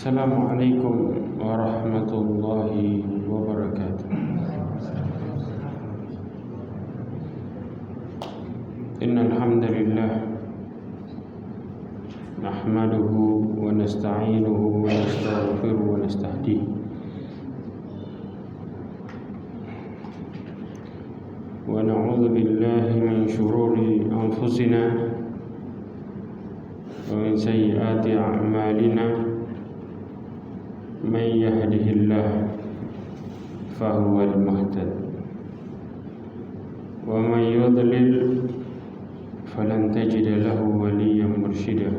Assalamualaikum warahmatullahi wabarakatuh. Innal hamdalillah nahmaduhu wa nasta'inuhu wa nastaghfiruhu wa nastahdihi wa na'udzu billahi min shururi anfusina wa min sayyiati a'malina. Man yahdihillah fahuwal muhtad wa man yudlil falan tajida lahu waliyyan mursyida.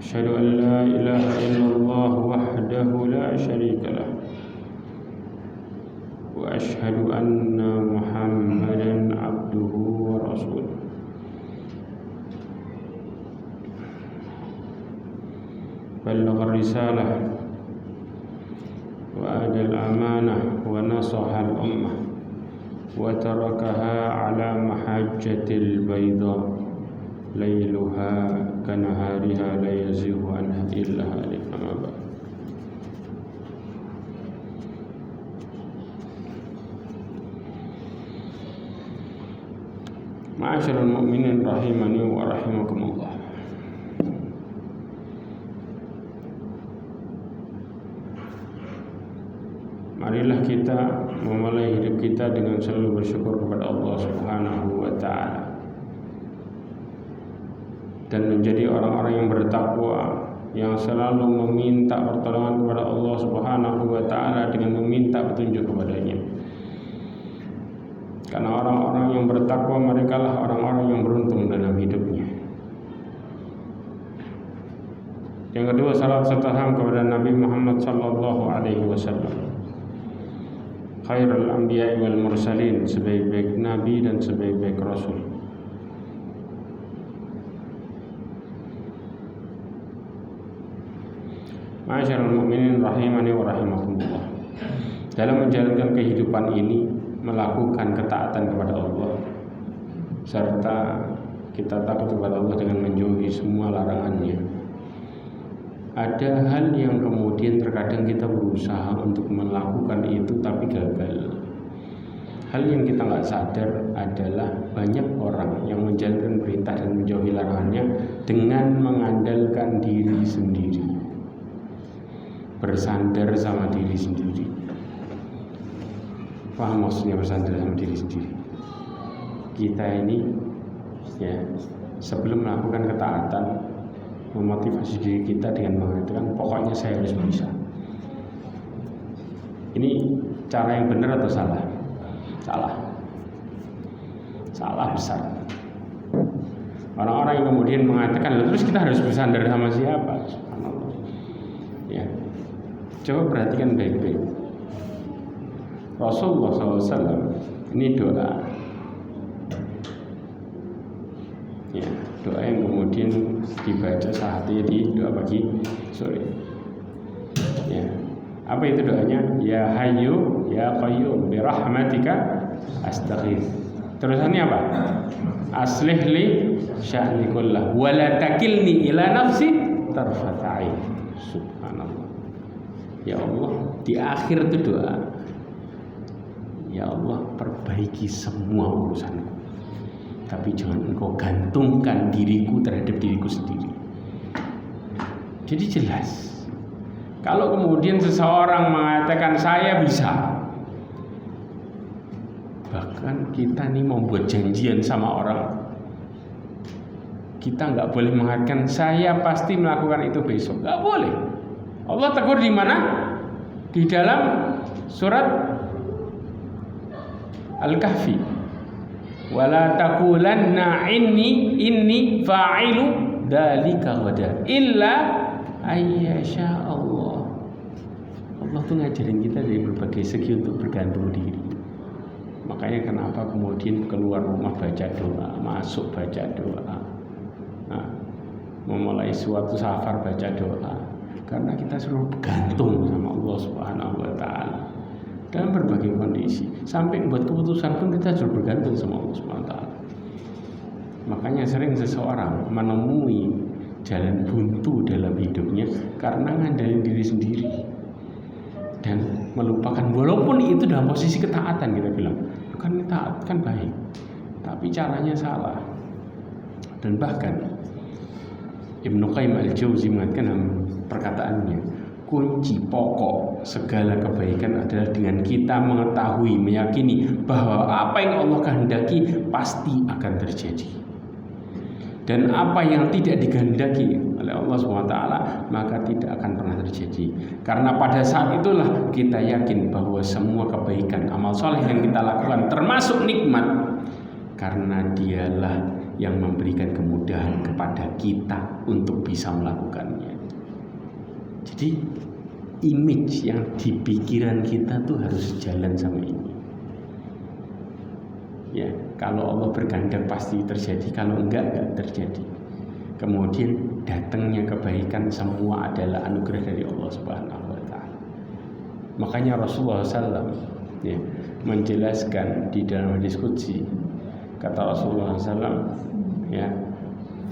Asyhadu an la ilaha illallah wahdahu la syarika lah wa asyhadu anna Muhammadan abduhu wa rasuluh. Ballagha risalah wa adal amanah wa nasaha al-ummah wa tarakaha ala mahajjatil bayda layluha kanahariha la yazighu anha illa halik. Amma ba'd. Ma'asyiral mu'minin rahimani wa rahimakumullah. Marilah kita memulai hidup kita dengan selalu bersyukur kepada Allah Subhanahu wa Ta'ala dan menjadi orang-orang yang bertakwa, yang selalu meminta pertolongan kepada Allah Subhanahu wa Ta'ala dengan meminta petunjuk kepadanya. Karena orang-orang yang bertakwa mereka lah orang-orang yang beruntung dalam hidupnya. Yang kedua, salat serta salam kepada Nabi Muhammad sallallahu alaihi wasallam, khairul anbiya wal mursalin, sebaik-baik nabi dan sebaik-baik rasul. Ma'asyiral mu'minin rahimani wa rahimakumullah. Dalam menjalankan kehidupan ini, melakukan ketaatan kepada Allah serta kita takut kepada Allah dengan menjauhi semua larangannya. Ada hal yang kemudian terkadang kita berusaha untuk melakukan itu tapi gagal. Hal yang kita nggak sadar adalah banyak orang yang menjalankan perintah dan menjauhi larangannya dengan mengandalkan diri sendiri, bersandar sama diri sendiri. Paham maksudnya bersandar sama diri sendiri? Kita ini ya, sebelum melakukan ketaatan, memotivasi diri kita dengan mengatakan pokoknya saya harus bisa. Ini cara yang benar atau salah? Salah besar. Orang-orang yang kemudian mengatakan, terus kita harus bersandar sama siapa? Subhanallah. Ya, coba perhatikan baik-baik. Rasulullah SAW ini doa. Ya, doa yang kemudian dibaca saatnya di doa pagi sore. Ya, apa itu doanya? Ya Hayyu ya Qayyum bi rahmatika astaghits. Terusannya apa? Aslih li sya'ni kullah wa la takilni ila nafsi tarfat ain. Subhanallah. Ya Allah, di akhir itu doa, ya Allah, perbaiki semua urusanku, tapi jangan engkau gantungkan diriku terhadap diriku sendiri. Jadi jelas, kalau kemudian seseorang mengatakan saya bisa, bahkan kita nih mau buat janjian sama orang, kita nggak boleh mengatakan saya pasti melakukan itu besok. Nggak boleh. Allah tegur di mana? Di dalam surat Al-Kahfi. Wala taqulanna inni fa'ilu dzalika ghadan illa ayyasha Allah. Allah tuh ngajarin kita dari berbagai segi untuk bergantung diri. Makanya kenapa kemudian keluar rumah baca doa, masuk baca doa, memulai suatu safar baca doa, karena kita suruh bergantung sama Allah Subhanahu wa Ta'ala dalam berbagai kondisi. Sampai buat keputusan pun kita suruh bergantung sama Allah Subhanahu wa Ta'ala. Makanya sering seseorang menemui jalan buntu dalam hidupnya karena ngandelin diri sendiri dan melupakan, walaupun itu dalam posisi ketaatan, kita bilang kan taat kan baik, tapi caranya salah. Dan bahkan Ibnu Qayyim al-Jauzi mengatakan dalam perkataannya, kunci pokok segala kebaikan adalah dengan kita mengetahui, meyakini bahwa apa yang Allah kehendaki pasti akan terjadi, dan apa yang tidak dikehendaki oleh Allah SWT maka tidak akan pernah terjadi. Karena pada saat itulah kita yakin bahwa semua kebaikan, amal soleh yang kita lakukan termasuk nikmat, karena dialah yang memberikan kemudahan kepada kita untuk bisa melakukannya. Jadi image yang di pikiran kita tuh harus jalan sama ini. Ya, kalau Allah berkehendak pasti terjadi, kalau enggak terjadi. Kemudian datangnya kebaikan semua adalah anugerah dari Allah Subhanahu wa taala. Makanya Rasulullah SAW ya, menjelaskan di dalam hadis qudsi, kata Rasulullah SAW ya,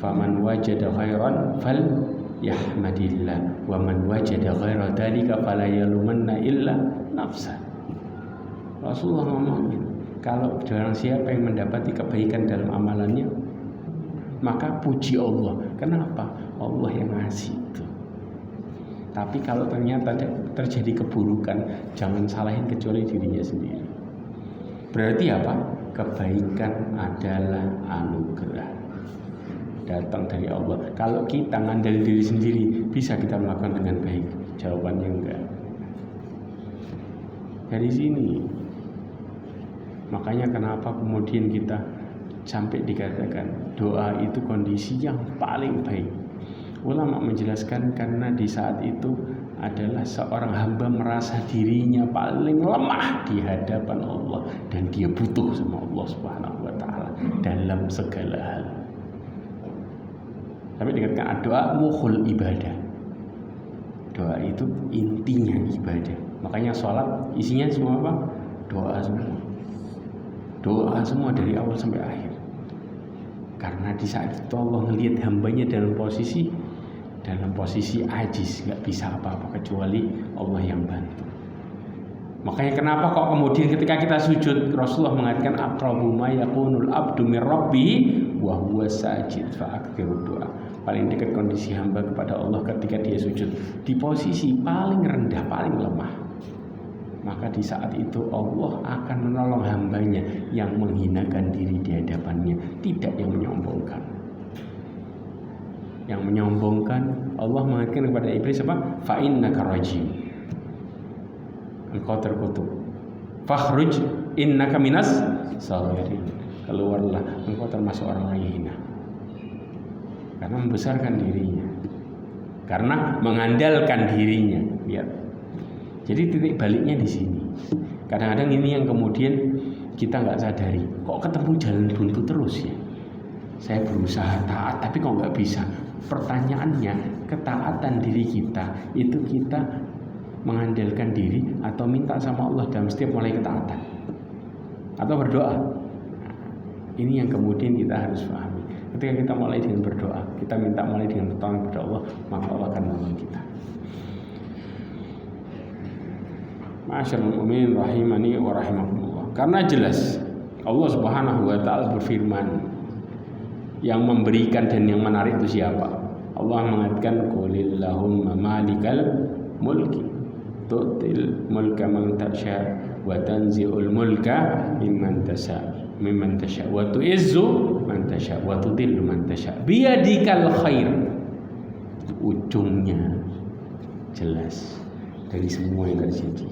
faman wajada khairan fal yahmadillah wa man wajada ghaira dzalika fala yalumanna illa nafsa. Rasulullah ngomongin, kalau orang siapa yang mendapati kebaikan dalam amalannya, maka puji Allah. Kenapa? Allah yang ngasih itu. Tapi kalau ternyata terjadi keburukan, jangan salahin kecuali dirinya sendiri. Berarti apa? Kebaikan adalah anugerah, datang dari Allah. Kalau kita ngandalin diri sendiri, bisa kita melakukan dengan baik? Jawabannya enggak. Dari sini, makanya kenapa kemudian kita sampai dikatakan doa itu kondisi yang paling baik. Ulama menjelaskan karena di saat itu adalah seorang hamba merasa dirinya paling lemah di hadapan Allah dan dia butuh sama Allah Subhanahu wa taala dalam segala hal. Tapi dikatakan doa mukhul ibadah. Doa itu intinya ibadah. Makanya sholat isinya semua apa? Doa semua. Doa semua dari awal sampai akhir. Karena di saat itu Allah melihat hambanya dalam posisi ajis, nggak bisa apa-apa kecuali Allah yang bantu. Makanya kenapa kok kemudian ketika kita sujud, Rasulullah mengatakan aqrabu ma yakunul abdu mir rabbi wa huwa sajid fa aktsiru doa. Paling dekat kondisi hamba kepada Allah ketika dia sujud di posisi paling rendah, paling lemah. Maka di saat itu Allah akan menolong hambanya yang menghinakan diri di hadapannya, tidak yang menyombongkan. Yang menyombongkan, Allah mengatakan kepada iblis apa? Fa innaka rajim. Engkau terkutuk. Fakhruj innaka minas sagirin. Keluarlah, engkau termasuk orang yang hina. Karena membesarkan dirinya, karena mengandalkan dirinya. Lihat. Jadi titik baliknya di sini. Kadang-kadang ini yang kemudian kita nggak sadari. Kok ketemu jalan buntu terus ya? Saya berusaha taat, tapi kok nggak bisa. Pertanyaannya, ketaatan diri kita itu kita mengandalkan diri atau minta sama Allah dalam setiap mulai ketaatan, atau berdoa. Ini yang kemudian kita harus pahami. Ketika kita mulai dengan berdoa, kita minta mulai dengan pertolongan kepada Allah, maka Allah akan menolong kita. Ma'asyiral mu'minin rahimani wa rahimakumullah. Karena jelas Allah Subhanahu wa taala berfirman, yang memberikan dan yang menarik itu siapa? Allah mengatakan qulillahumma malikal mulki tu'til mulka man tasha wa tanzi'ul mulka mimman tasha wa tu'izzu man tasha wa tudillu man tasha biyadikal khair. Ujungnya jelas dari semua yang terjadi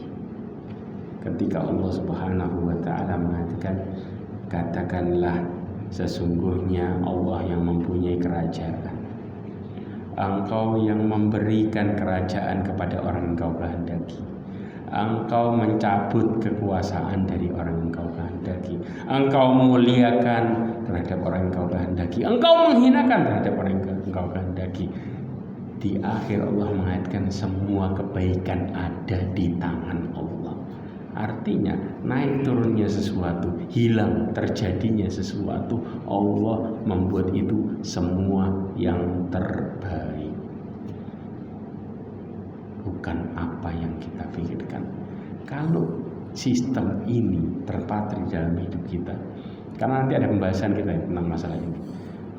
ketika Allah Subhanahu wa taala mengatakan, katakanlah sesungguhnya Allah yang mempunyai kerajaan. Engkau yang memberikan kerajaan kepada orang yang kau kehendaki. Engkau mencabut kekuasaan dari orang yang kau kehendaki. Engkau memuliakan terhadap orang yang kau kehendaki. Engkau menghinakan terhadap orang yang kau kehendaki. Di akhir Allah mengatakan semua kebaikan ada di tangan Allah. Artinya naik turunnya sesuatu, hilang terjadinya sesuatu, Allah membuat itu semua yang terbaik, bukan apa yang kita pikirkan. Kalau sistem ini terpatri dalam hidup kita, karena nanti ada pembahasan kita tentang masalah ini,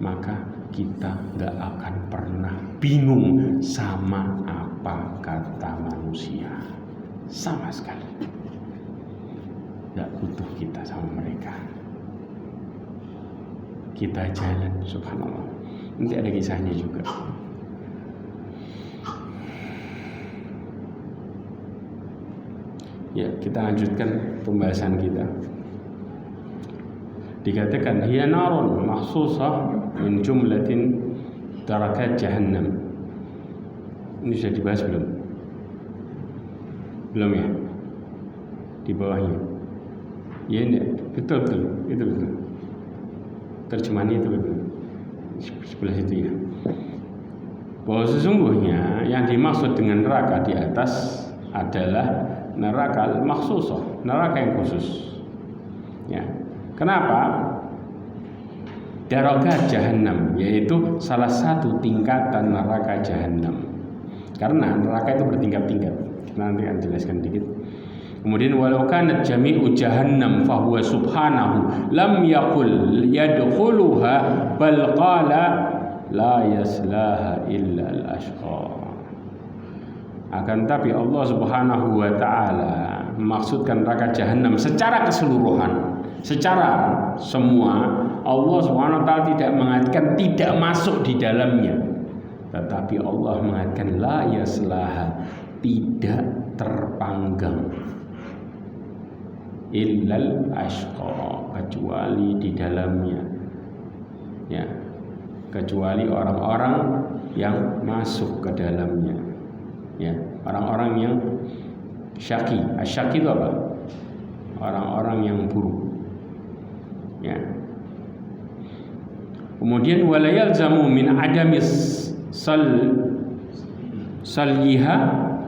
maka kita nggak akan pernah bingung sama apa kata manusia, sama sekali nggak butuh kita sama mereka. Kita jalan, subhanallah. Nanti ada kisahnya juga. Ya, kita lanjutkan pembahasan kita. Dikatakan hiya narun makhsusah min jumlatin darakat jahannam. Ini sudah dibahas belum? Belum ya? Di bawahnya. Ya ini betul itu betul. Terjemahan itu betul. Sebelah situ ya. Bahwa sesungguhnya yang dimaksud dengan neraka di atas adalah neraka makhsusah, neraka yang khusus. Ya. Kenapa? Darakat jahannam, yaitu salah satu tingkatan neraka jahannam. Karena neraka itu bertingkat-tingkat. Nanti akan jelaskan dikit. Kemudian walau kanat jami'u jahannam fahuwa subhanahu lam yaqul yadkhuluha bal qala la yaslaha illa al-ashqa. Akan tapi Allah Subhanahu wa taala memaksudkan neraka jahanam secara keseluruhan, secara semua. Allah Subhanahu wa taala tidak mengatakan tidak masuk di dalamnya, tetapi Allah mengatakan la yaslaha, tidak terpanggang, illal ashqa, kecuali di dalamnya, ya, kecuali orang-orang yang masuk ke dalamnya, ya, orang-orang yang syaqi. Asyaqi itu apa? Orang-orang yang buruk, ya. Kemudian wala yalzamu min adamis salyiha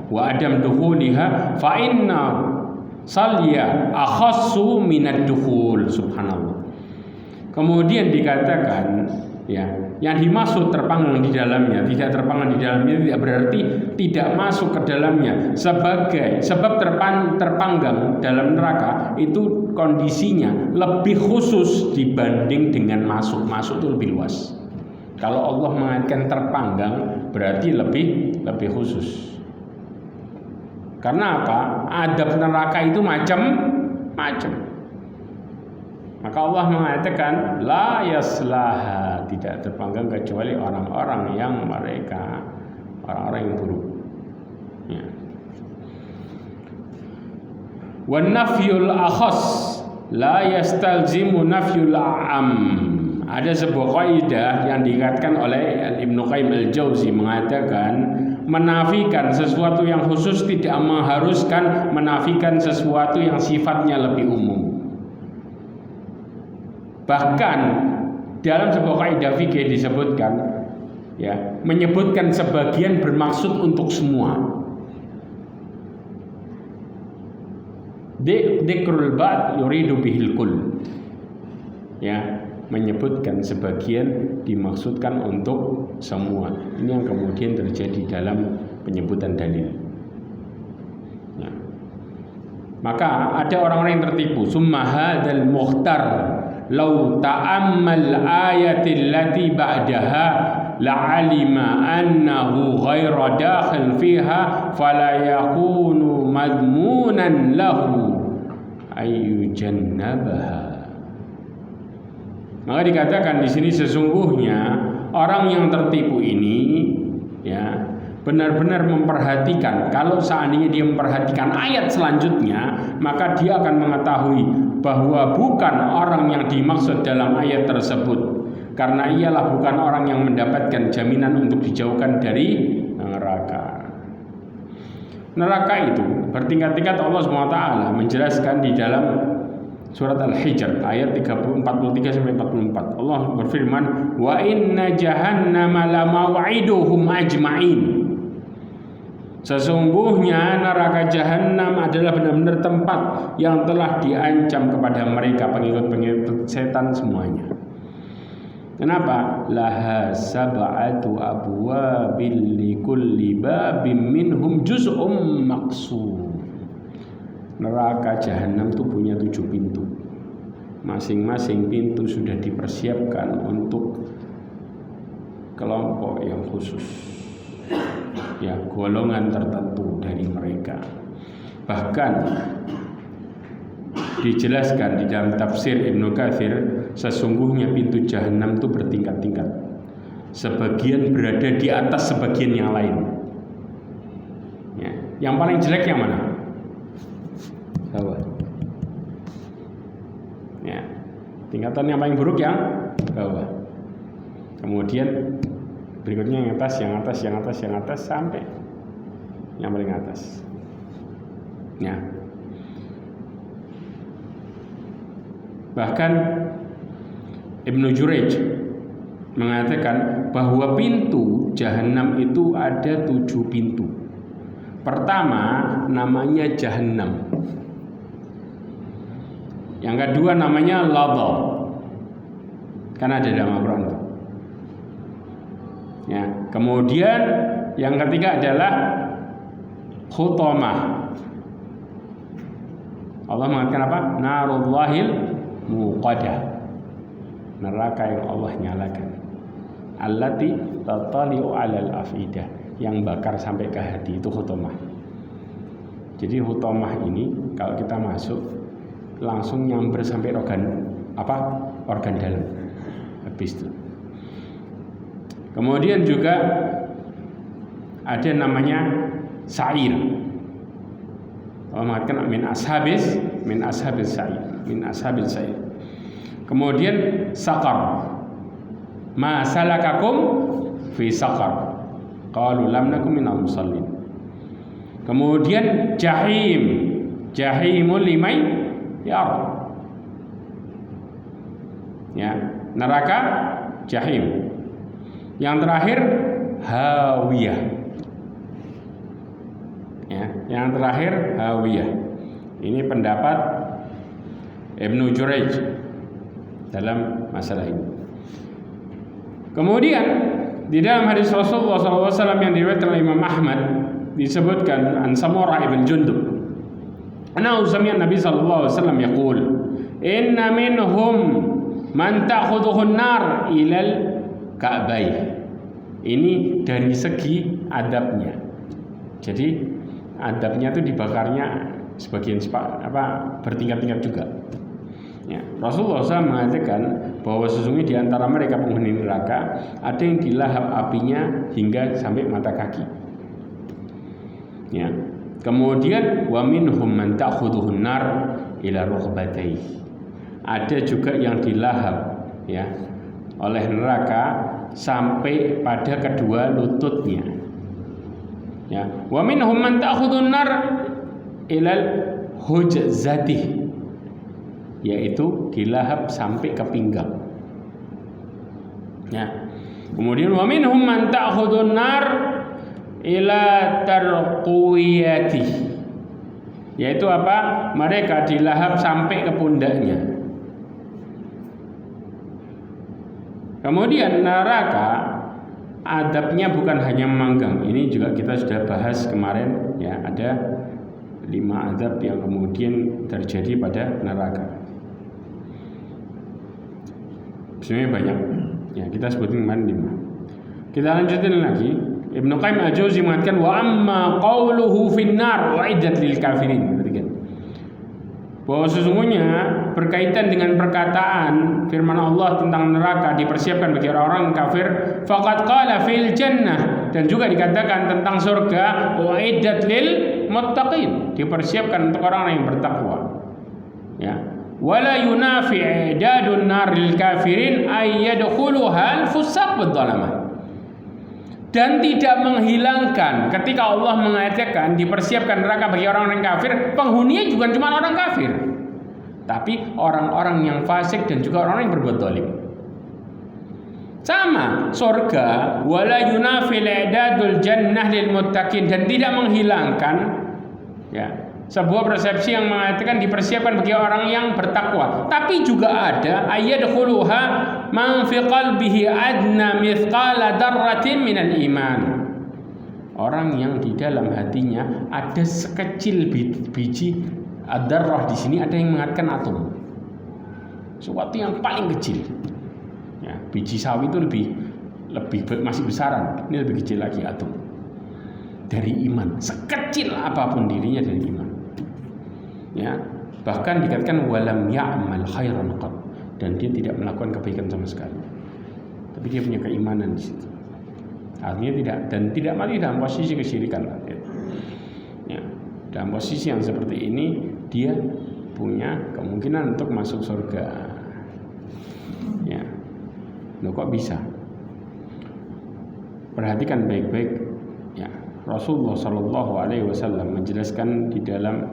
wa adam dukhuliha fa inna salya akhassu minad dukhul. Subhanallah. Kemudian dikatakan, ya, yang dimaksud terpanggang di dalamnya, tidak terpanggang di dalamnya tidak berarti tidak masuk ke dalamnya. Sebagai sebab terpanggang dalam neraka itu kondisinya lebih khusus dibanding dengan masuk. Masuk itu lebih luas. Kalau Allah mengatakan terpanggang berarti lebih khusus. Karena apa? Adab neraka itu macam-macam. Maka Allah mengatakan la yaslaha, tidak terpanggang kecuali orang-orang yang orang-orang yang buruk. Ya. Wan nafyul akhas la yastalzimu nafyul am. Ada sebuah kaidah yang dikatakan oleh Ibnu Qayyim al-Jauzi, mengatakan menafikan sesuatu yang khusus tidak mengharuskan menafikan sesuatu yang sifatnya lebih umum. Bahkan dalam sebuah kaidah fikih disebutkan, ya, menyebutkan sebagian bermaksud untuk semua. Dzikrul ba'd yuridu bihil kull. Ya, menyebutkan sebagian dimaksudkan untuk semua. Ini yang kemudian terjadi dalam penyebutan dalil. Ya. Maka ada orang-orang yang tertipu. Summa hadzal mukhtar law ta'ammal ayatil lati ba'daha la'alima annahu ghairu dakhil fiha fala yakunu madmunan lahu ayyujannabaha. Maka dikatakan di sini sesungguhnya orang yang tertipu ini, ya, benar-benar memperhatikan. Kalau seandainya dia memperhatikan ayat selanjutnya, maka dia akan mengetahui bahwa bukan orang yang dimaksud dalam ayat tersebut, karena ialah bukan orang yang mendapatkan jaminan untuk dijauhkan dari neraka. Neraka itu bertingkat-tingkat. Allah SWT menjelaskan di dalam surat Al-Hijr ayat 43-44. Allah berfirman, "Wa inna jahannama lamaw'iduhum ajma'in." Sesungguhnya neraka jahanam adalah benar-benar tempat yang telah diancam kepada mereka pengikut-pengikut setan semuanya. Kenapa? Laha sab'atu abwabil likulli babim minhum juz'um maqsum. Neraka jahanam itu punya 7 pintu. Masing-masing pintu sudah dipersiapkan untuk kelompok yang khusus, ya, golongan tertentu dari mereka. Bahkan dijelaskan di dalam tafsir Ibnu Katsir, sesungguhnya pintu jahanam itu bertingkat-tingkat. Sebagian berada di atas sebagian yang lain. Ya. Yang paling jelek yang mana? Bawah. Ya. Tingkatan yang paling buruk yang bawah. Kemudian berikutnya yang atas, yang atas, yang atas, yang atas sampai yang paling atas. Ya. Bahkan Ibnu Jurayj mengatakan bahwa pintu jahanam itu ada 7 pintu. Pertama namanya jahanam. Yang kedua namanya ladha. Karena ada dalam Al-Quran. Ya, kemudian yang ketiga adalah khutamah. Allah mengatakan apa? Narullahil muqadah. Neraka yang Allah nyalakan. Allati tatali'u 'alal afidah, yang bakar sampai ke hati, itu khutamah. Jadi khutamah ini kalau kita masuk langsung nyamber sampai organ dalam. Habis itu. Kemudian juga ada namanya sa'ir. Allah mengatakan min ashabil sa'ir. Kemudian saqar. Ma salakakum fi saqar? Qalu lam nakum minal musallin. Kemudian jahim. Jahimul limay yar. Ya, neraka jahim. Yang terakhir hawiyah. Ya, yang terakhir hawiyah. Ini pendapat Ibnu Jurayj dalam masalah ini. Kemudian di dalam hadis Rasulullah SAW yang diriwayatkan oleh Imam Ahmad disebutkan an Samurah ibn Jundub. Ana usami'an Nabi sallallahu alaihi wasallam yaqul inna minhum man ta'khudhuhu an-nar ilal ka'bay. Ini dari segi adabnya. Jadi adabnya itu dibakarnya sebagian bertingkat-tingkat juga. Ya, Rasulullah SAW mengatakan bahwa sesungguhnya di antara mereka penghuni neraka ada yang dilahap apinya hingga sampai mata kaki. Ya. Kemudian wa minhum man ta'khudhuhu an-nar ila rukbatayhi. Ada juga yang dilahap, ya, oleh neraka sampai pada kedua lututnya. Ya, wa minhum man ta'khudhuhu an-nar ila hujzatihi, yaitu dilahap sampai ke pinggang. Ya. Kemudian wa minhum man ta'khudhuhu an-nar ila tarqiyati, yaitu apa? Mereka dilahap sampai ke pundaknya. Kemudian neraka adabnya bukan hanya memanggang. Ini juga kita sudah bahas kemarin, ya, ada 5 adab yang kemudian terjadi pada neraka. Sebenarnya banyak. Ya, kita sebutin kemarin 5. Kita lanjutin lagi. Ibnu Qayyim al-Jauzi mengatakan wa amma qauluhu finnar uiddat lil kafirin. Bahwa sesungguhnya berkaitan dengan perkataan firman Allah tentang neraka dipersiapkan bagi orang-orang kafir, faqad qala fil jannah, dan juga dikatakan tentang surga uiddat lil muttaqin, dipersiapkan untuk orang-orang yang bertakwa. Ya. Wala yunafi i'dadun nar lil kafirin ay yadkhuluha al-fusaq wad-dhalamah. Dan tidak menghilangkan ketika Allah mengatakan dipersiapkan neraka bagi orang-orang kafir, penghuninya juga cuma orang kafir, tapi orang-orang yang fasik dan juga orang-orang yang berbuat zalim. Sama, surga wala yunafil i'dadul jannah lil muttaqin, dan tidak menghilangkan ya sebuah persepsi yang mengatakan dipersiapkan bagi orang yang bertakwa. Tapi juga ada ayyadkhuluha man fi qalbihi adna mithqala darratin minal iman. Orang yang di dalam hatinya ada sekecil biji ad-darrah, di sini ada yang mengatakan atom. Sesuatu yang paling kecil. Ya, biji sawi itu lebih masih besaran, ini lebih kecil lagi atom dari iman, sekecil apapun dirinya dari iman. Ya, bahkan dikatakan walam ya'mal khairan qat, dan dia tidak melakukan kebaikan sama sekali, tapi dia punya keimanan di situ. Artinya tidak mati dalam posisi kesyirikan. Ya, dalam posisi yang seperti ini dia punya kemungkinan untuk masuk surga. Ya. Loh, kok bisa? Perhatikan baik-baik ya. Rasulullah Shallallahu Alaihi Wasallam menjelaskan di dalam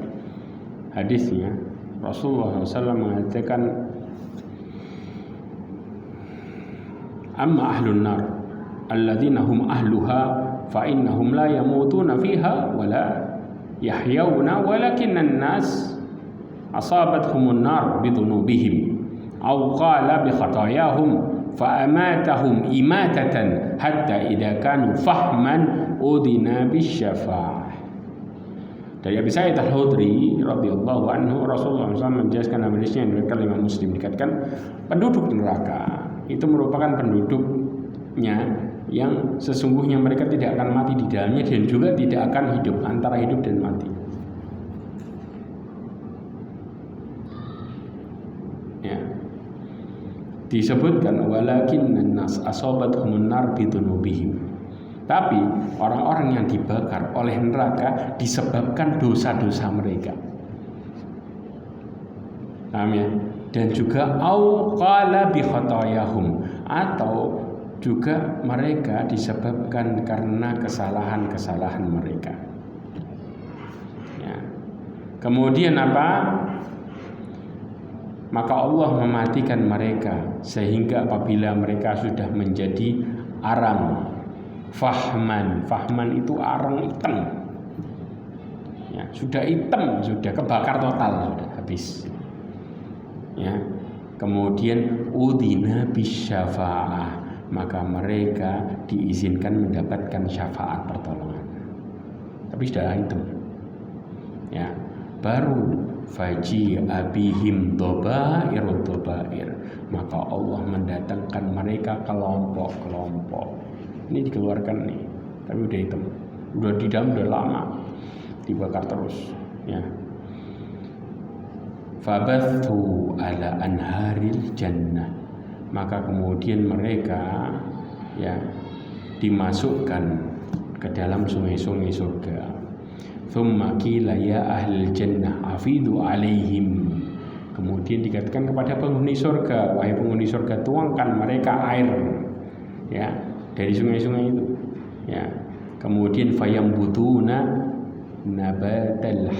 hadisnya, Rasulullah SAW mengatakan, amma ahlun nar alladzina hum ahluha fa innahum la yamutuna fiha wa la yahyawna walakinnan nas asabathumun nar bidunubihim aw qala bi khatayahum fa'amatahum imatatan hatta idza kanu fahman udina bisyafa'ah. Dari Abi Sa'id Al-Khudri radhiyallahu anhu, Rasulullah SAW menjelaskan hadisnya yang diriwayatkan Imam Muslim, dikatakan penduduk neraka itu merupakan penduduknya yang sesungguhnya mereka tidak akan mati di dalamnya dan juga tidak akan hidup, antara hidup dan mati. Disebutkan walakinnan nas asabathumun nar bidunubihim, tapi orang-orang yang dibakar oleh neraka disebabkan dosa-dosa mereka. Paham ya? Dan juga au qala bi khatayahum, atau juga mereka disebabkan karena kesalahan-kesalahan mereka. Ya. Kemudian apa? Maka Allah mematikan mereka sehingga apabila mereka sudah menjadi arang, fahman itu arang hitam, ya, sudah hitam, sudah kebakar total, sudah habis. Ya, kemudian udina bisyafa'ah, maka mereka diizinkan mendapatkan syafaat pertolongan, tapi sudah hitam. Ya, baru faji abihim dobair, maka Allah mendatangkan mereka kelompok-kelompok. Ini dikeluarkan nih, tapi udah hitam, udah di dalam udah lama, dibakar terus. Ya, fabathu ala anharil jannah, maka kemudian mereka ya dimasukkan ke dalam sungai-sungai surga. Thumma qila ya ahlil jannah afidu alaihim, kemudian dikatakan kepada penghuni surga, wahai penghuni surga, tuangkan mereka air ya dari sungai-sungai itu. Ya, kemudian fayambutuna nabatal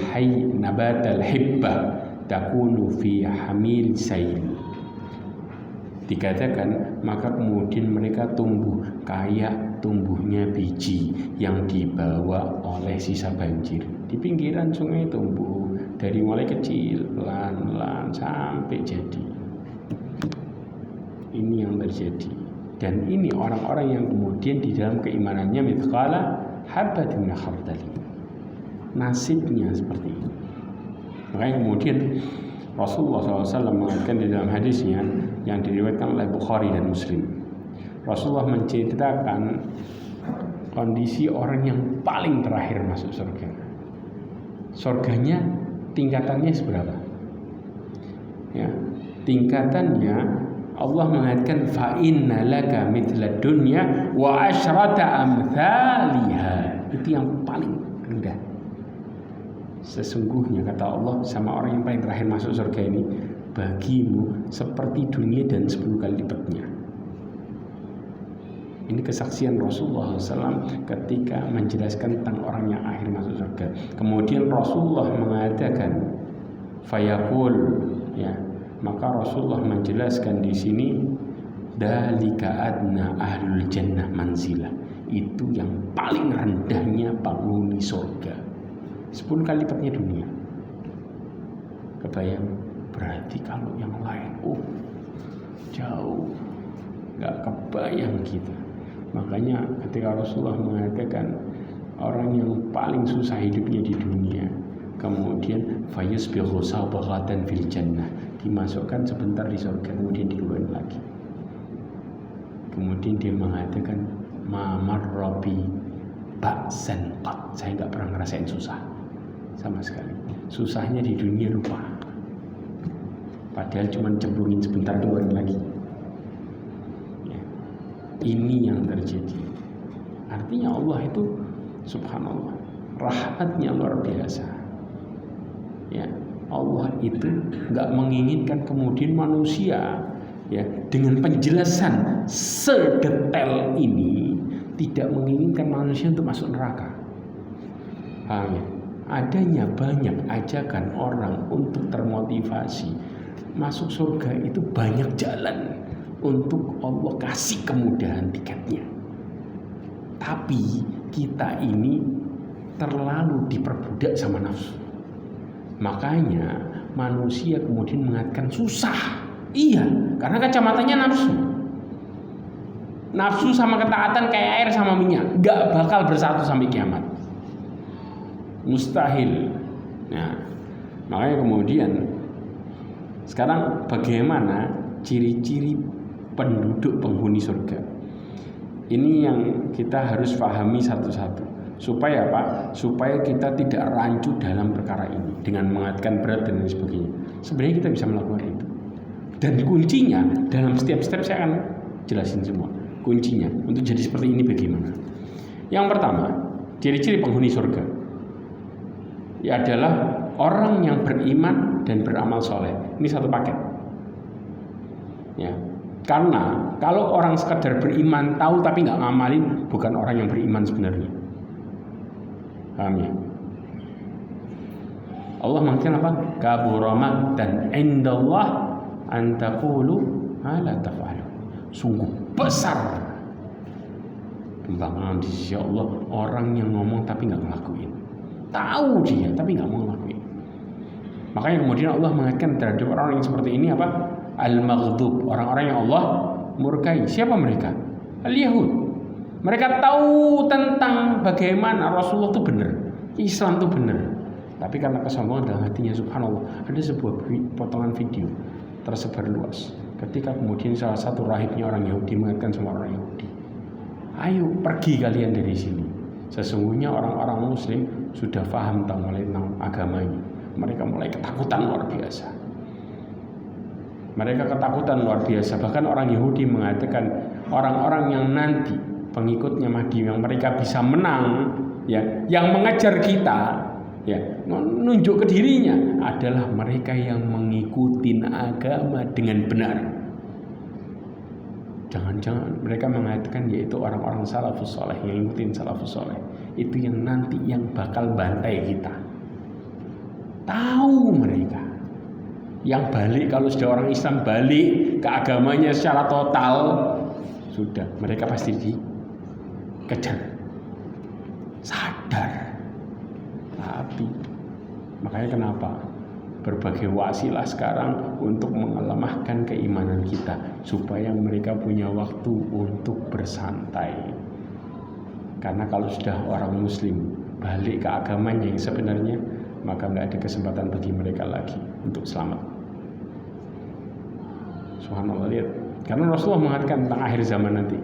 hibbah takunu fi hamil sail, dikatakan maka kemudian mereka tumbuh kayak tumbuhnya biji yang dibawa oleh sisa banjir. Di pinggiran sungai tumbuh dari mulai kecil pelan-pelan sampai jadi. Ini yang terjadi, dan ini orang-orang yang kemudian di dalam keimanannya mithqala habatin min khardal, nasibnya seperti ini. Makanya kemudian Rasulullah SAW mengatakan di dalam hadisnya yang diriwayatkan oleh Bukhari dan Muslim, Rasulullah menceritakan kondisi orang yang paling terakhir masuk surga. Surganya tingkatannya seberapa? Ya, tingkatannya Allah mengatakan fa inna laka mithla dunya wa asyrata amthaliha. Itu yang paling rendah. Sesungguhnya kata Allah sama orang yang paling terakhir masuk surga ini, bagimu seperti dunia dan 10 kali lipatnya. Ini kesaksian Rasulullah SAW ketika menjelaskan tentang orang yang akhir masuk surga. Kemudian Rasulullah mengatakan fayaqul, ya, maka Rasulullah menjelaskan di sini Dzalika adna ahlul jannah manzilah. Itu yang paling rendahnya penghuni surga. 10 kali lipatnya dunia. Kebayang? Berarti kalau yang lain, jauh, nggak kebayang kita. Makanya ketika Rasulullah mengatakan orang yang paling susah hidupnya di dunia, kemudian fayusbihu sabghatan fil jannah, dimasukkan sebentar di surga, kemudian dikeluarkan lagi. Kemudian dia mengatakan mamarrobi ba'san qat, saya nggak pernah ngerasain susah sama sekali. Susahnya di dunia lupa, padahal cuma cemplungin sebentar keluarin lagi. Ya. Ini yang terjadi. Artinya Allah itu subhanallah, rahmatnya luar biasa. Ya, Allah itu nggak menginginkan kemudian manusia, ya, dengan penjelasan sedetail ini tidak menginginkan manusia untuk masuk neraka. Paham ya? Adanya banyak ajakan orang untuk termotivasi masuk surga, itu banyak jalan untuk Allah kasih kemudahan tiketnya. Tapi kita ini terlalu diperbudak sama nafsu. Makanya manusia kemudian mengatakan susah. Iya, karena kacamatanya nafsu. Nafsu sama ketaatan kayak air sama minyak, gak bakal bersatu sampai kiamat. Mustahil. Nah, makanya kemudian sekarang bagaimana ciri-ciri penduduk penghuni surga? Ini yang kita harus pahami satu-satu. Supaya apa? Supaya kita tidak rancu dalam perkara ini dengan mengatakan berat dan lain sebagainya. Sebenarnya kita bisa melakukan itu. Dan kuncinya dalam setiap step saya akan jelasin semua. Kuncinya untuk jadi seperti ini bagaimana? Yang pertama, ciri-ciri penghuni surga ya adalah orang yang beriman dan beramal soleh. Ini satu paket. Ya, karena kalau orang sekadar beriman tahu tapi nggak ngamalin, bukan orang yang beriman sebenarnya. Paham ya? Allah mengatakan apa? Kaburamat dan indallah antaqulu ma la taf'alu. Sungguh besar timbangan di sisi Allah orang yang ngomong tapi nggak ngelakuin. Tahu dia tapi nggak mau ngelakuin. Makanya kemudian Allah mengatakan terhadap orang yang seperti ini apa? Al-maghdub, orang-orang yang Allah murkai. Siapa mereka? Al-Yahud. Mereka tahu tentang bagaimana Rasulullah itu benar, Islam itu benar. Tapi karena kesombongan dalam hatinya, subhanallah, ada sebuah potongan video tersebar luas. Ketika kemudian salah satu rahibnya orang Yahudi mengatakan sama orang Yahudi, ayo pergi kalian dari sini. Sesungguhnya orang-orang Muslim sudah paham tentang agamanya. Mereka mulai ketakutan luar biasa. Mereka ketakutan luar biasa. Bahkan orang Yahudi mengatakan orang-orang yang nanti pengikutnya Mahdi yang mereka bisa menang, ya, yang mengejar kita, ya, menunjuk ke dirinya adalah mereka yang mengikuti agama dengan benar. Jangan-jangan mereka mengatakan yaitu orang-orang salafus soleh yang ngikutin salafus soleh itu yang nanti yang bakal bantai kita. Tahu mereka yang balik, kalau sudah orang Islam balik ke agamanya secara total, sudah mereka pasti dikejar. Sadar. Tapi makanya kenapa berbagai wasilah sekarang untuk mengelemahkan keimanan kita supaya mereka punya waktu untuk bersantai. Karena kalau sudah orang Muslim balik ke agamanya yang sebenarnya, maka nggak ada kesempatan bagi mereka lagi untuk selamat. Subhanallah, lihat. Karena Rasulullah mengatakan tentang akhir zaman nanti,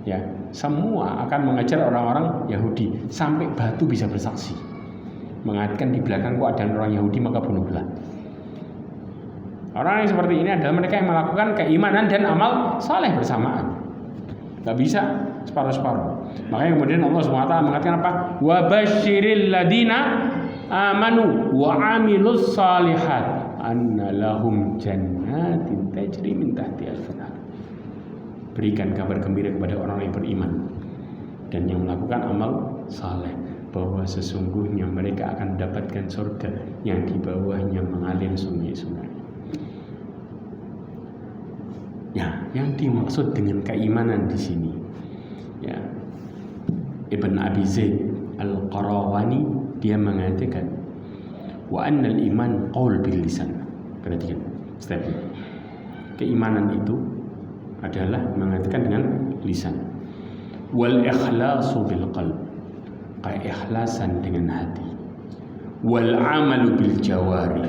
ya, semua akan mengejar orang-orang Yahudi sampai batu bisa bersaksi. Mengatakan di belakangku ada orang Yahudi maka bunuhlah. Orang yang seperti ini adalah mereka yang melakukan keimanan dan amal saleh bersamaan. Gak bisa separuh-separuh. Makanya kemudian Allah SWT mengatakan apa? Wa basyiril ladina amanu wa amilus salihat anna lahum jannatin tajri min tahtihal anhar. Berikan kabar gembira kepada orang yang beriman dan yang melakukan amal saleh bahwa sesungguhnya mereka akan mendapatkan surga yang di bawahnya mengalir sungai-sungai. Ya, yang dimaksud dengan keimanan di sini, ya, Ibn Abi Zaid Al-Qarawani dia mengatakan wa annal iman qaul bil lisan. Perhatikan stepnya. Keimanan itu adalah mengatakan dengan lisan. Wal ikhlasu bil qalb, keikhlasan dengan hati. Wal amalu bil jawari,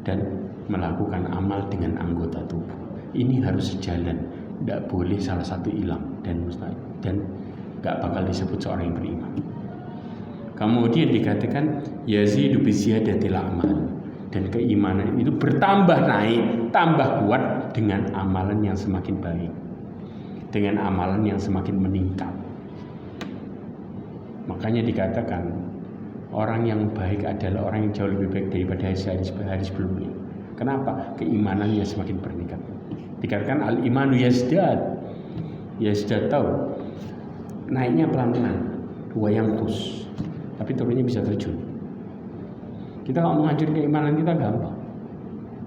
dan melakukan amal dengan anggota tubuh. Ini harus sejalan, tidak boleh salah satu hilang dan mustahil, dan gak bakal disebut seorang yang beriman. Kemudian dikatakan yazidu bi ziyadatil amal, dan keimanan itu bertambah naik, tambah kuat dengan amalan yang semakin baik, dengan amalan yang semakin meningkat. Makanya dikatakan orang yang baik adalah orang yang jauh lebih baik daripada hari sebelumnya. Kenapa? Keimanannya semakin meningkat. Dikatakan al-imanu yazdad tahu, naiknya pelan-pelan, wa yanqus, tapi turunnya bisa terjun. Kita kalau menghancurkan keimanan kita gampang.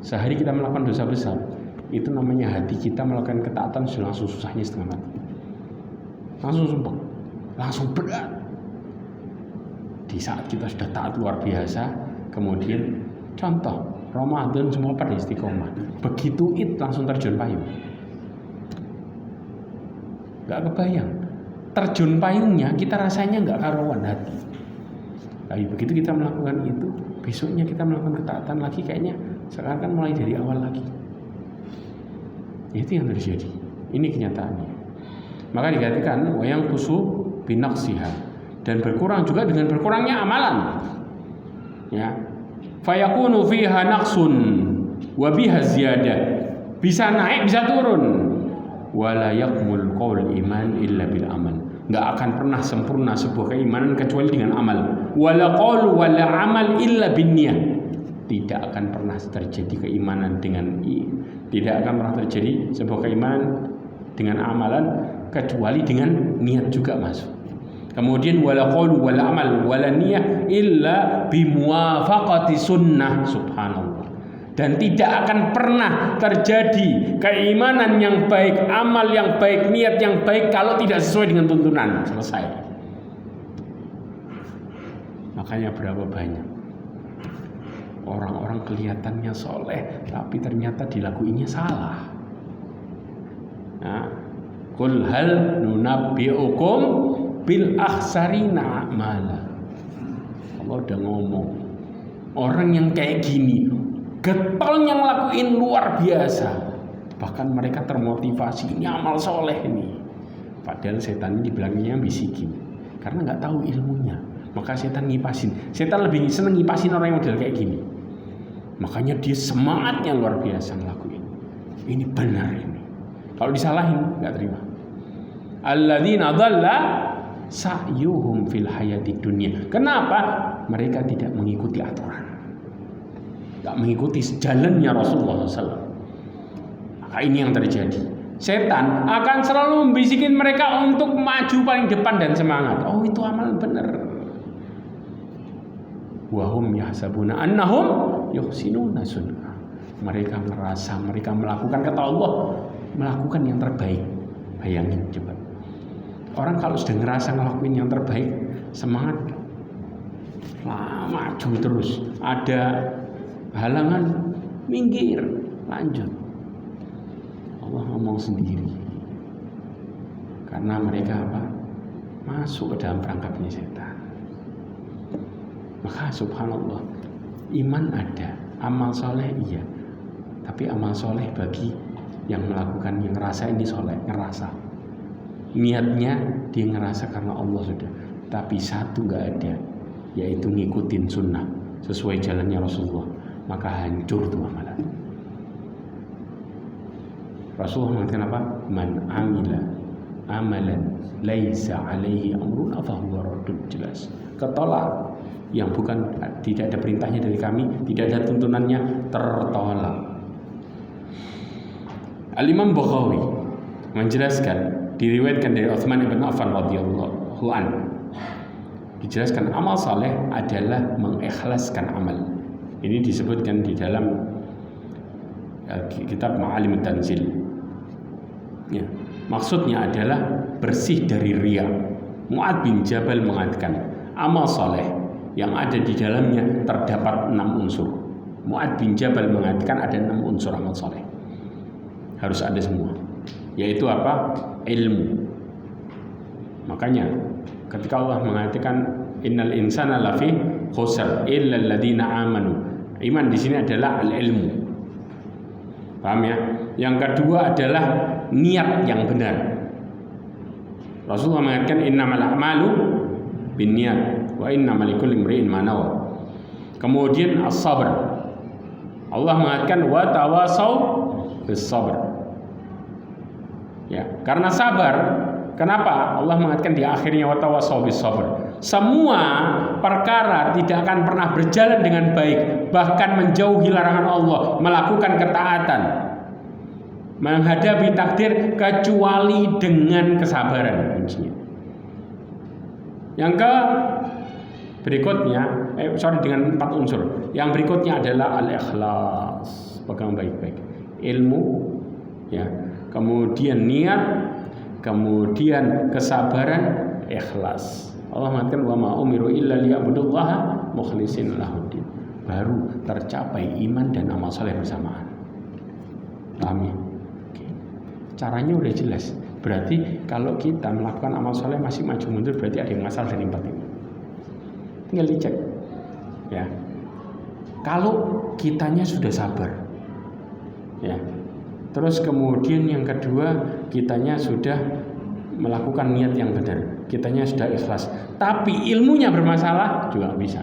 Sehari kita melakukan dosa besar, itu namanya hati kita melakukan ketaatan sudah langsung susahnya setengah mati, langsung sumpah, langsung berat. Di saat kita sudah taat luar biasa, kemudian contoh Ramadan semua pada istiqomah, begitu langsung terjun payung. Gak kebayang terjun payungnya, kita rasanya gak karuan hati. Tapi begitu kita melakukan itu, besoknya kita melakukan ketaatan lagi, kayaknya sekarang kan mulai dari awal lagi. Itu yang terjadi. Ini kenyataannya. Maka dikatakan wayang kusu binaksiha, dan berkurang juga dengan berkurangnya amalan. Ya, fayakunu fiha naqsun wa biha ziyadah, bisa naik bisa turun. Wala yakmul qaul iman illa bil amal, enggak akan pernah sempurna sebuah keimanan kecuali dengan amal. Wala qaul wala amal illa bin niyah, tidak akan pernah terjadi keimanan dengan tidak akan pernah terjadi sebuah keimanan dengan amalan kecuali dengan niat juga masuk. Kemudian wala qaul wala amal wala niyah illa bimuwafaqati sunnah, subhanallah. Dan tidak akan pernah terjadi keimanan yang baik, amal yang baik, niat yang baik kalau tidak sesuai dengan tuntunan. Selesai. Makanya berapa banyak orang-orang kelihatannya soleh, tapi ternyata dilakuinya salah. Nah, qul hal nunabbi'ukum bil akhsarina a'mala. Allah udah ngomong, orang yang kayak gini getolnya ngelakuin luar biasa, bahkan mereka termotivasi, ini amal soleh ini. Padahal setan ini di belakangnya bisikin, karena nggak tahu ilmunya. Maka setan ngipasin. Setan lebih seneng ngipasin orang yang model kayak gini. Makanya dia semangatnya luar biasa ngelakuin. Ini benar ini. Kalau disalahin nggak terima. Alladzina dhalla sa'yuhum fil hayati dunya. Kenapa? Mereka tidak mengikuti aturan, tidak mengikuti jalannya Rasulullah SAW. Maka ini yang terjadi. Setan akan selalu membisikin mereka untuk maju paling depan dan semangat. Oh, itu amal benar. Wahum yahsabuna annahum yuhsinuna sunna. Mereka merasa mereka melakukan, kata Allah, melakukan yang terbaik. Bayangin coba. Orang kalau sudah ngerasa ngelakuin yang terbaik, semangat, maju terus. Ada halangan, minggir, lanjut. Allah ngomong sendiri. Karena mereka apa? Masuk ke dalam perangkapnya setan. Maka subhanallah, iman ada, amal soleh iya. Tapi amal soleh bagi yang melakukan, yang ngerasa ini soleh, ngerasa. Niatnya dia ngerasa karena Allah sudah. Tapi satu gak ada, yaitu ngikutin sunnah sesuai jalannya Rasulullah. Maka hancur tuh amalan. Rasulullah mengatakan apa? Man amila amalan laisa alaihi amruna fahuwa raddun. Jelas ketolak, yang bukan, tidak ada perintahnya dari kami, tidak ada tuntunannya, tertolak. Al-Imam Bukhari menjelaskan, diriwayatkan dari Utsman bin Affan radhiyallahu anhu, dijelaskan amal saleh adalah mengikhlaskan amal. Ini disebutkan di dalam kitab Ma'alim Tanzil. Ya. Maksudnya adalah bersih dari riya. Mu'adz bin Jabal mengatakan amal soleh yang ada di dalamnya terdapat 6 unsur. Mu'adz bin Jabal mengatakan ada 6 unsur amal soleh, harus ada semua. Yaitu apa? Ilmu. Makanya ketika Allah mengatakan innal insana lafi khusr illa alladziina amanu. Iman di sini adalah al-ilmu. Paham ya? Yang kedua adalah niat yang benar. Rasulullah mengatakan innamal a'malu binniyat wa innamal likulli imri'in ma nawa. Kemudian as-sabr. Allah mengatakan wa tawasau bis sabr. Ya, karena sabar. Kenapa Allah mengatakan di akhirnya wa tawasau bis sabr? Semua perkara tidak akan pernah berjalan dengan baik, bahkan menjauhi larangan Allah, melakukan ketaatan, menghadapi takdir kecuali dengan kesabaran kuncinya. Yang berikutnya, dengan 4 unsur. Yang berikutnya adalah al-ikhlas, pegang baik-baik. Ilmu, ya, kemudian niat, kemudian kesabaran, ikhlas. Allah mengatakan wa ma umiru illa liya'budullaha mukhlishina lahuddin. Baru tercapai iman dan amal saleh bersamaan. Paham ya? Oke. Caranya udah jelas. Berarti kalau kita melakukan amal saleh masih maju mundur, berarti ada yang masalah dari 4 ini. Tinggal dicek. Ya. Kalau kitanya sudah sabar. Ya. Terus kemudian yang kedua, kitanya sudah melakukan niat yang benar, kitanya sudah ikhlas, tapi ilmunya bermasalah juga nggak bisa.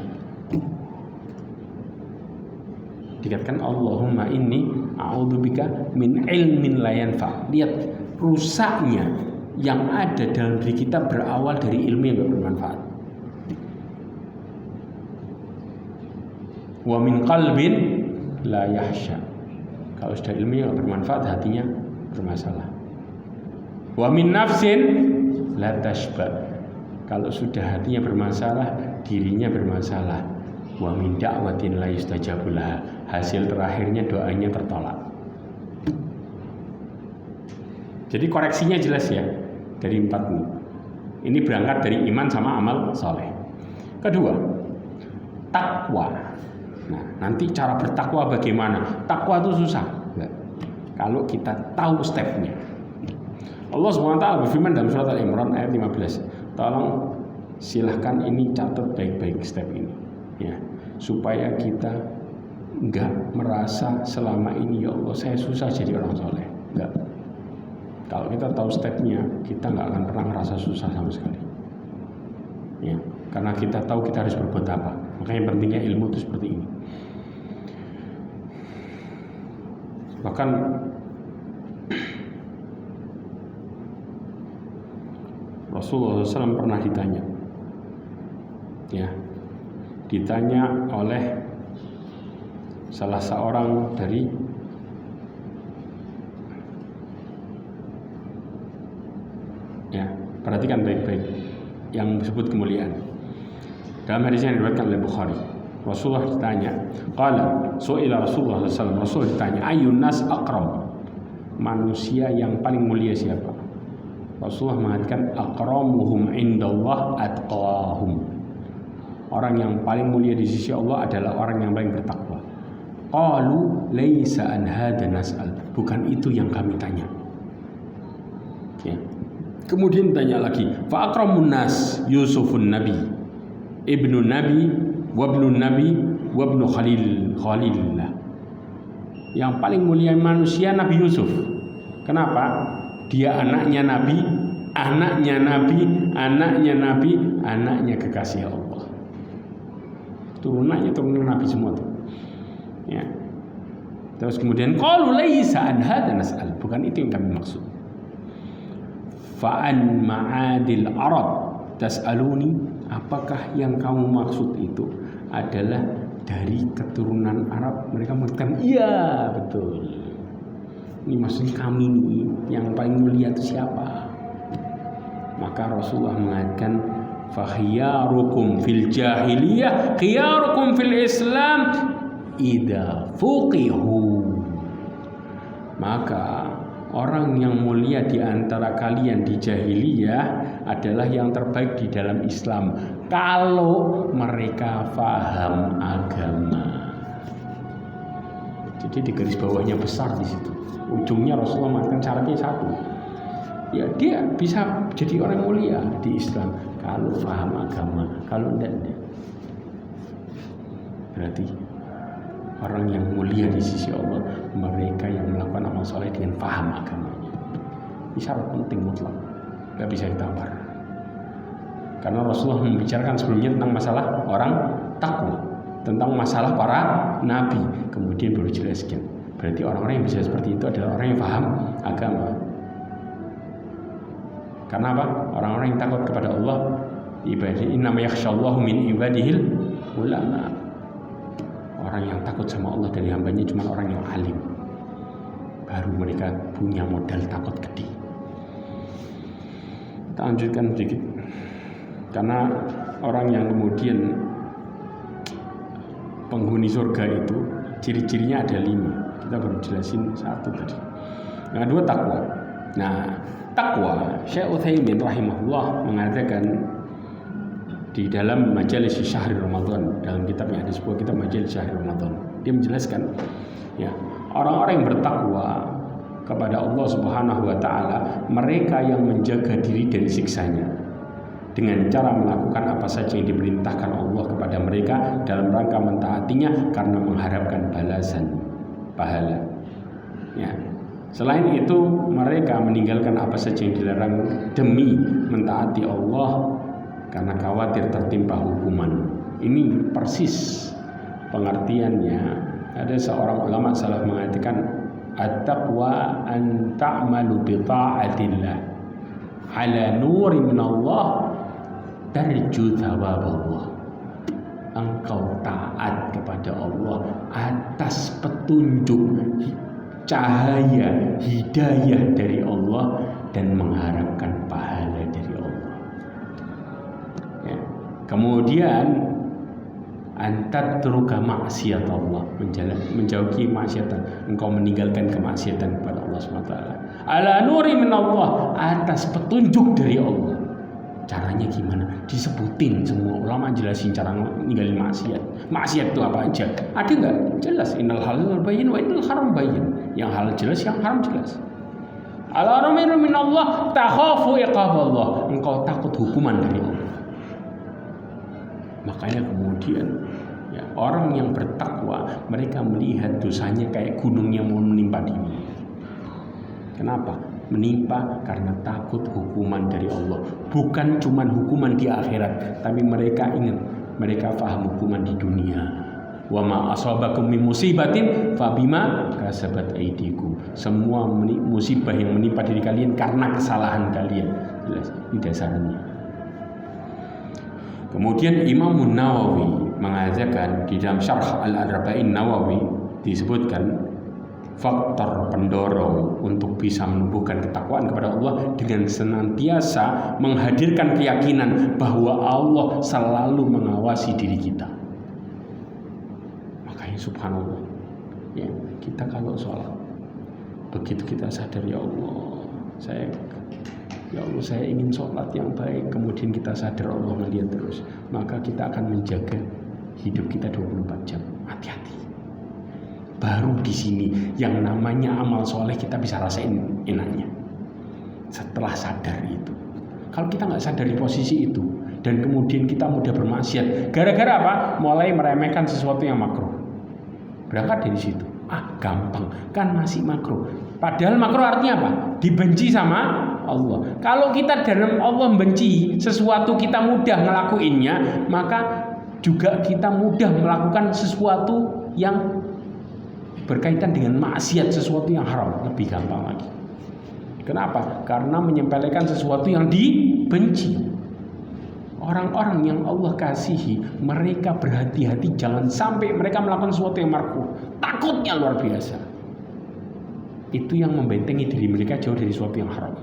Dikatakan Allahumma inni a'udzubika min ilmin la yanfa. Lihat rusaknya yang ada dalam diri kita berawal dari ilmu yang nggak bermanfaat. Wa min qalbin la yahsha. Kalau sudah ilmu yang nggak bermanfaat, hatinya bermasalah. Wa min nafsin la tashba. Kalau sudah hatinya bermasalah, dirinya bermasalah. Wa min da'watin la yustajabu laha. Hasil terakhirnya doanya tertolak. Jadi koreksinya jelas ya dari 4 ini. Ini berangkat dari iman sama amal soleh. Kedua, takwa. Nah, nanti cara bertakwa bagaimana? Takwa itu susah. Nah, kalau kita tahu stepnya. Allah SWT berfirman dalam surat Al-Imran ayat 15. Tolong silahkan ini catat baik-baik step ini, ya, supaya kita enggak merasa selama ini ya Allah saya susah jadi orang soleh. Enggak. Kalau kita tahu stepnya, kita enggak akan pernah merasa susah sama sekali. Ya, karena kita tahu kita harus berbuat apa. Makanya pentingnya ilmu itu seperti ini. Bahkan Rasulullah SAW pernah ditanya, ya, ditanya oleh salah seorang dari ya, perhatikan baik-baik yang disebut kemuliaan. Dalam hadis yang diriwayatkan oleh Bukhari, Rasulullah ditanya, qala su'ila Rasulullah SAW, Rasul ditanya, ayyun nas akram, manusia yang paling mulia siapa? Rasulullah mengatakan akramuhum indallah atqahum. Orang yang paling mulia di sisi Allah adalah orang yang paling bertakwa. Qalu laisa an hadza nas'al. Bukan itu yang kami tanya. Ya. Kemudian tanya lagi, fa akramun nas Yusufun nabi, ibnu nabi, wabnu nabi, wabnu khalilillah. Yang paling mulia manusia Nabi Yusuf. Kenapa? Dia anaknya Nabi, anaknya Nabi, anaknya Nabi, anaknya kekasih Allah. Turunannya turunan Nabi semua tuh. Ya. Terus kemudian qalu laisa an hadza nas'al. Bukan itu yang kami maksud. Fa an ma'adil arab tas'aluni. Apakah yang kamu maksud itu adalah dari keturunan Arab? Mereka mengatakan iya, betul. Ini maksudnya kami nih, yang paling mulia itu siapa? Maka Rasulullah mengatakan fakhiyarukum fil jahiliyah khiyarukum fil Islam idza fuqihu. Maka orang yang mulia di antara kalian di jahiliyah adalah yang terbaik di dalam Islam kalau mereka paham agama. Jadi di garis bawahnya besar di situ. Ujungnya Rasulullah mengatakan syaratnya satu. Ya dia bisa jadi orang mulia di Islam kalau paham agama. Kalau enggak. Berarti orang yang mulia di sisi Allah mereka yang melakukan amal soleh dengan paham agamanya. Ini syarat penting mutlak, nggak bisa ditawar. Karena Rasulullah membicarakan sebelumnya tentang masalah orang takwa, tentang masalah para nabi, kemudian baru jelaskan. Berarti orang-orang yang bisa seperti itu adalah orang yang paham agama. Karena apa? Orang-orang yang takut kepada Allah, ibadah innama yakhsyallahu min ibadihil ulama. Orang yang takut sama Allah dari hambanya cuma orang yang alim. Baru mereka punya modal takut gede. Kita lanjutkan sedikit. Karena orang yang kemudian penghuni surga itu ciri-cirinya ada 5. Kita baru jelasin 1 tadi. Yang kedua takwa. Nah, takwa Syekh Utsaimin rahimahullah mengatakan di dalam majalis Syahrul Ramadan, dalam kitabnya ada sebuah kitab majalis Syahrul Ramadan, dia menjelaskan ya, orang-orang yang bertakwa kepada Allah Subhanahu wa taala, mereka yang menjaga diri dari siksanya dengan cara melakukan apa saja yang diperintahkan Allah kepada mereka dalam rangka mentaatinya karena mengharapkan balasan pahala. Ya. Selain itu, mereka meninggalkan apa saja yang dilarang demi mentaati Allah karena khawatir tertimpa hukuman. Ini persis pengertiannya. Ada seorang ulama salaf mengatakan at-taqwa an ta'malu bi ta'atillah ala nuri minallah tarju thawaballah. Engkau taat kepada Allah atas petunjuk cahaya hidayah dari Allah dan mengharapkan pahala dari Allah. Ya. Kemudian antatruka maksiat Allah, menjauhi maksiatan, engkau meninggalkan kemaksiatan kepada Allah SWT. Ala nuri min Allah, atas petunjuk dari Allah. Caranya gimana? Disebutin semua ulama jelasin cara ninggalin maksiat. Maksiat itu apa aja? Ada nggak? Jelas. Innal halal bayyin wa innal haram bayyin. Yang halal jelas, yang haram jelas. Ala nuri min Allah, takhafu iqab Allah. Engkau takut hukuman dari Allah. Makanya kemudian ya, orang yang bertakwa mereka melihat dosanya kayak gunung yang mau menimpa diri. Kenapa? Menimpa karena takut hukuman dari Allah. Bukan cuma hukuman di akhirat, tapi mereka ingat, mereka paham hukuman di dunia. Wa ma asabakum min musibatin fabima kasabat aydikum. Semua musibah yang menimpa diri kalian karena kesalahan kalian. Jelas, ini dasarnya. Kemudian Imam Nawawi mengatakan di dalam Syarh Al-Arba'in Nawawi disebutkan faktor pendorong untuk bisa menumbuhkan ketakwaan kepada Allah dengan senantiasa menghadirkan keyakinan bahwa Allah selalu mengawasi diri kita. Makanya subhanallah, ya, kita kalau sholat begitu kita sadar ya Allah, saya ingin sholat yang baik, kemudian kita sadar Allah melihat terus, maka kita akan menjaga hidup kita 24 jam. Hati-hati. Baru di sini yang namanya amal soleh kita bisa rasain enaknya. Setelah sadar itu, kalau kita nggak sadar di posisi itu dan kemudian kita mudah bermaksiat, gara-gara apa? Mulai meremehkan sesuatu yang makruh. Berangkat dari situ. Gampang, kan masih makruh. Padahal makruh artinya apa? Dibenci sama Allah. Kalau kita dalam Allah benci sesuatu, kita mudah ngelakuinnya, maka juga kita mudah melakukan sesuatu yang berkaitan dengan maksiat, sesuatu yang haram, lebih gampang lagi. Kenapa? Karena menyepelekan sesuatu yang dibenci. Orang-orang yang Allah kasihi, mereka berhati-hati jangan sampai mereka melakukan sesuatu yang makruh. Takutnya luar biasa. Itu yang membentengi diri mereka jauh dari sesuatu yang haram.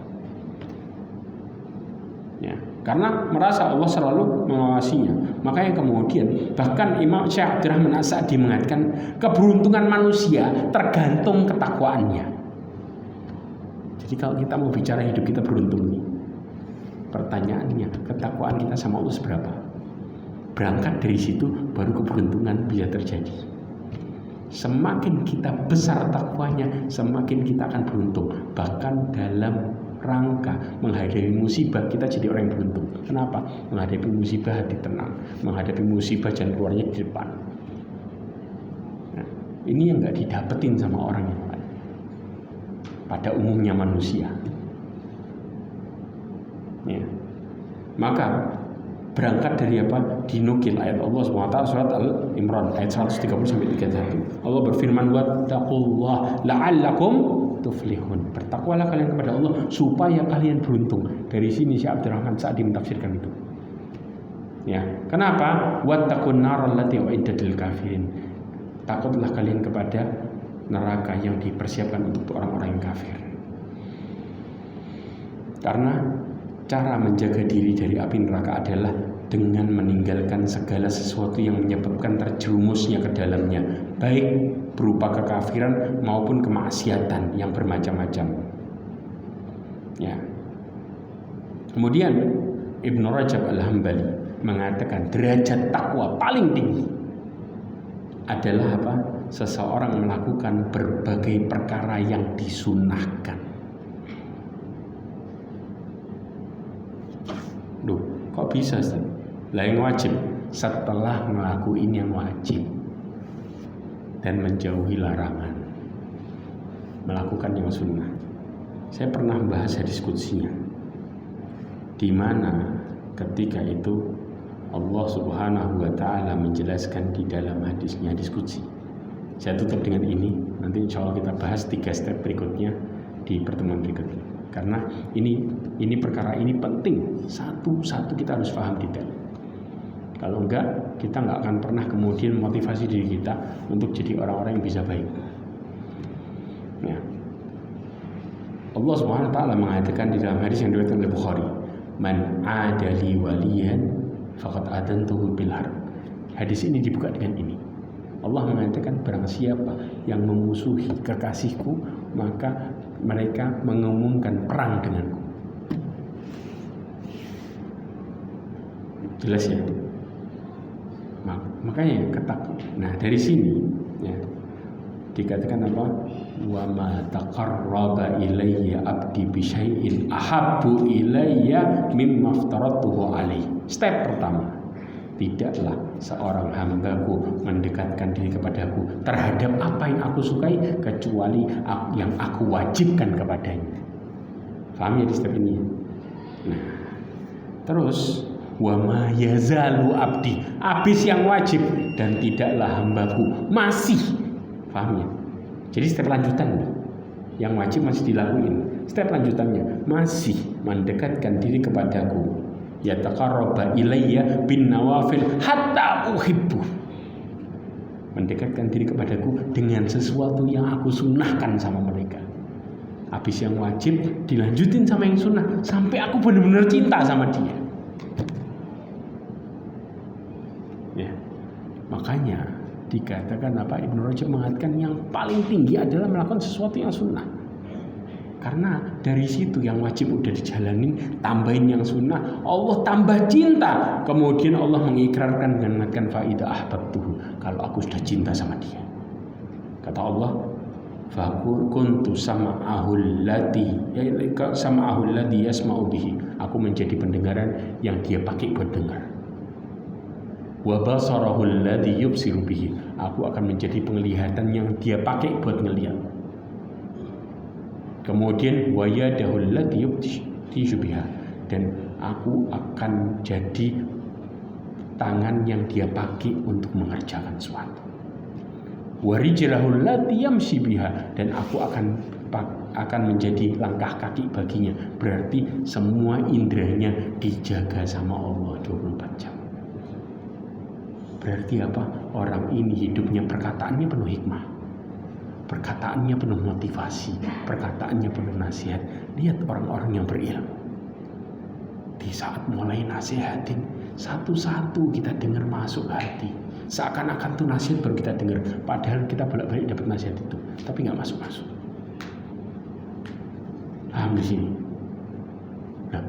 Ya, karena merasa Allah selalu mengawasinya. Makanya kemudian bahkan Imam Syekh Abdurrahman As-Sa'di mengatakan keberuntungan manusia tergantung ketakwaannya. Jadi kalau kita mau bicara hidup kita beruntung nih, pertanyaannya, ketakwaan kita sama Allah seberapa? Berangkat dari situ baru keberuntungan bisa terjadi. Semakin kita besar takwanya, semakin kita akan beruntung. Bahkan dalam rangka menghadapi musibah, kita jadi orang yang beruntung. Kenapa? Menghadapi musibah hati tenang, menghadapi musibah jalan keluarnya di depan. Nah, ini yang nggak didapetin sama orang yang lain pada umumnya manusia. Ya. Maka berangkat dari apa? Dinukil ayat Allah SWT surat Al-Imran ayat 130-31. Allah berfirman, wattaqullah la'allakum tuflihun. Bertakwalah kalian kepada Allah supaya kalian beruntung. Dari sini Syekh Abdurrahman Sa'di mentafsirkan itu. Ya, kenapa? Wattaqun naral lati uiddat lil kafirin. Takutlah kalian kepada neraka yang dipersiapkan untuk orang-orang yang kafir. Karena cara menjaga diri dari api neraka adalah dengan meninggalkan segala sesuatu yang menyebabkan terjerumusnya ke dalamnya, baik berupa kekafiran maupun kemaksiatan yang bermacam-macam. Ya. Kemudian Ibnu Rajab Al-Hambali mengatakan derajat takwa paling tinggi adalah apa? Seseorang melakukan berbagai perkara yang disunahkan. Duh, kok bisa Ustaz? Lah yang wajib setelah ngelakuin yang wajib dan menjauhi larangan, melakukan yang sunnah. Saya pernah bahas hadis qudsinya, di mana ketika itu Allah Subhanahu wa Ta'ala menjelaskan di dalam hadisnya, hadis qudsi. Saya tutup dengan ini, nanti insya Allah kita bahas 3 step berikutnya di pertemuan berikutnya. Karena ini perkara ini penting, satu-satu kita harus paham detail. Kalau enggak, kita enggak akan pernah kemudian motivasi diri kita untuk jadi orang-orang yang bisa baik. Ya. Allah Subhanahu wa Ta'ala mengatakan di dalam hadis yang diriwayatkan oleh Bukhari, "Man adali waliyan faqad adantuhu bil harb." Hadis ini dibuka dengan ini. Allah mengatakan barang siapa yang memusuhi kekasihku, maka mereka mengumumkan perang denganku. Jelas ya? Makanya ketakut. Nah dari sini ya, dikatakan apa? Wa ma taqarraba ilayya abdi bi syai'in ahabbu ilayya mimma aftaratuhu alaihi. Step pertama, tidaklah seorang hambaku mendekatkan diri kepadaku terhadap apa yang aku sukai kecuali yang aku wajibkan kepadanya. Paham ya di step ini? Nah, terus wa ma yazalu abdi, habis yang wajib dan tidaklah hambaku masih. Paham ya? Jadi step lanjutan, yang wajib masih dilakuin. Step lanjutannya masih mendekatkan diri kepadaku, yataqarraba ilayya bin nawafil hatta uhibbu, mendekatkan diri kepadaku dengan sesuatu yang aku sunnahkan sama mereka. Habis yang wajib dilanjutin sama yang sunnah sampai aku benar-benar cinta sama dia. Ya, makanya dikatakan apa? Ibnu Rajab mengatakan yang paling tinggi adalah melakukan sesuatu yang sunnah. Karena dari situ yang wajib udah dijalanin, tambahin yang sunnah, Allah tambah cinta. Kemudian Allah mengikrarkan dengan mengatakan faida ahbabtuhu, kalau aku sudah cinta sama dia. Kata Allah, fakuntu sama'ahul ladzi yasma'u bihi, aku menjadi pendengaran yang dia pakai buat dengar. Wa basarahul ladzi yubsiru bihi, aku akan menjadi penglihatan yang dia pakai buat ngelihat. Kemudian wa yadahul ladzi yubtishu biha, dan aku akan jadi tangan yang dia pakai untuk mengerjakan sesuatu. Wa rijlahul ladzi yamshi biha, dan aku akan menjadi langkah kaki baginya. Berarti semua indranya dijaga sama Allah 24 jam. Berarti apa? Orang ini hidupnya, perkataannya penuh hikmah, perkataannya penuh motivasi, perkataannya penuh nasihat. Lihat orang-orang yang berilmu, di saat mulai nasihatin, satu-satu kita dengar masuk hati. Seakan-akan tuh nasihat baru kita dengar, padahal kita bolak-balik dapat nasihat itu, tapi nggak masuk-masuk. Paham di sini? Nah,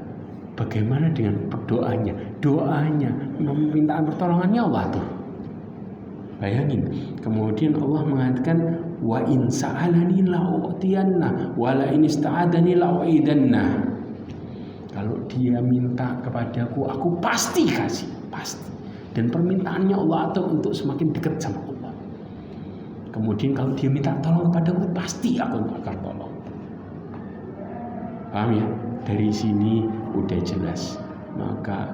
bagaimana dengan doanya? Doanya, meminta pertolongannya Allah tuh. Bayangin, kemudian Allah mengatakan wa in sa'alani la'utiyanna wa la in ista'adani la'u'idanna. Kalau dia minta kepadaku, aku pasti kasih, pasti. Dan permintaannya Allah atur untuk semakin dekat sama Allah. Kemudian kalau dia minta tolong kepadaku, pasti aku akan tolong. Paham ya? Dari sini udah jelas. Maka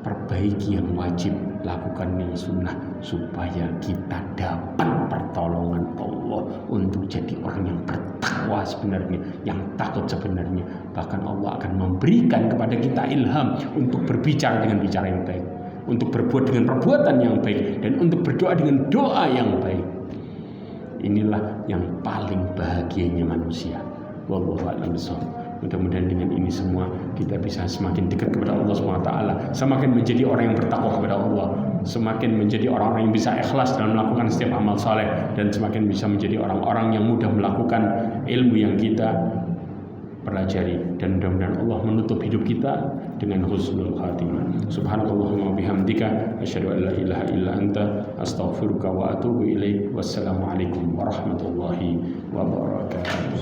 perbaiki yang wajib, lakukan yang sunnah, supaya kita dapat pertolongan Allah untuk jadi orang yang bertakwa sebenarnya, yang takut sebenarnya. Bahkan Allah akan memberikan kepada kita ilham untuk berbicara dengan bicara yang baik, untuk berbuat dengan perbuatan yang baik, dan untuk berdoa dengan doa yang baik. Inilah yang paling bahagianya manusia. Wallahu a'lam bishawab. Mudah-mudahan dengan ini semua kita bisa semakin dekat kepada Allah SWT, semakin menjadi orang yang bertakwa kepada Allah, semakin menjadi orang-orang yang bisa ikhlas dalam melakukan setiap amal saleh, dan semakin bisa menjadi orang-orang yang mudah melakukan ilmu yang kita pelajari. Dan mudah-mudahan Allah menutup hidup kita dengan husnul khatimah. Subhanakallahumma bihamdika asyhadu an la ilaha illa anta astaghfiruka wa atubu ilaik. Wassalamualaikum warahmatullahi wabarakatuh.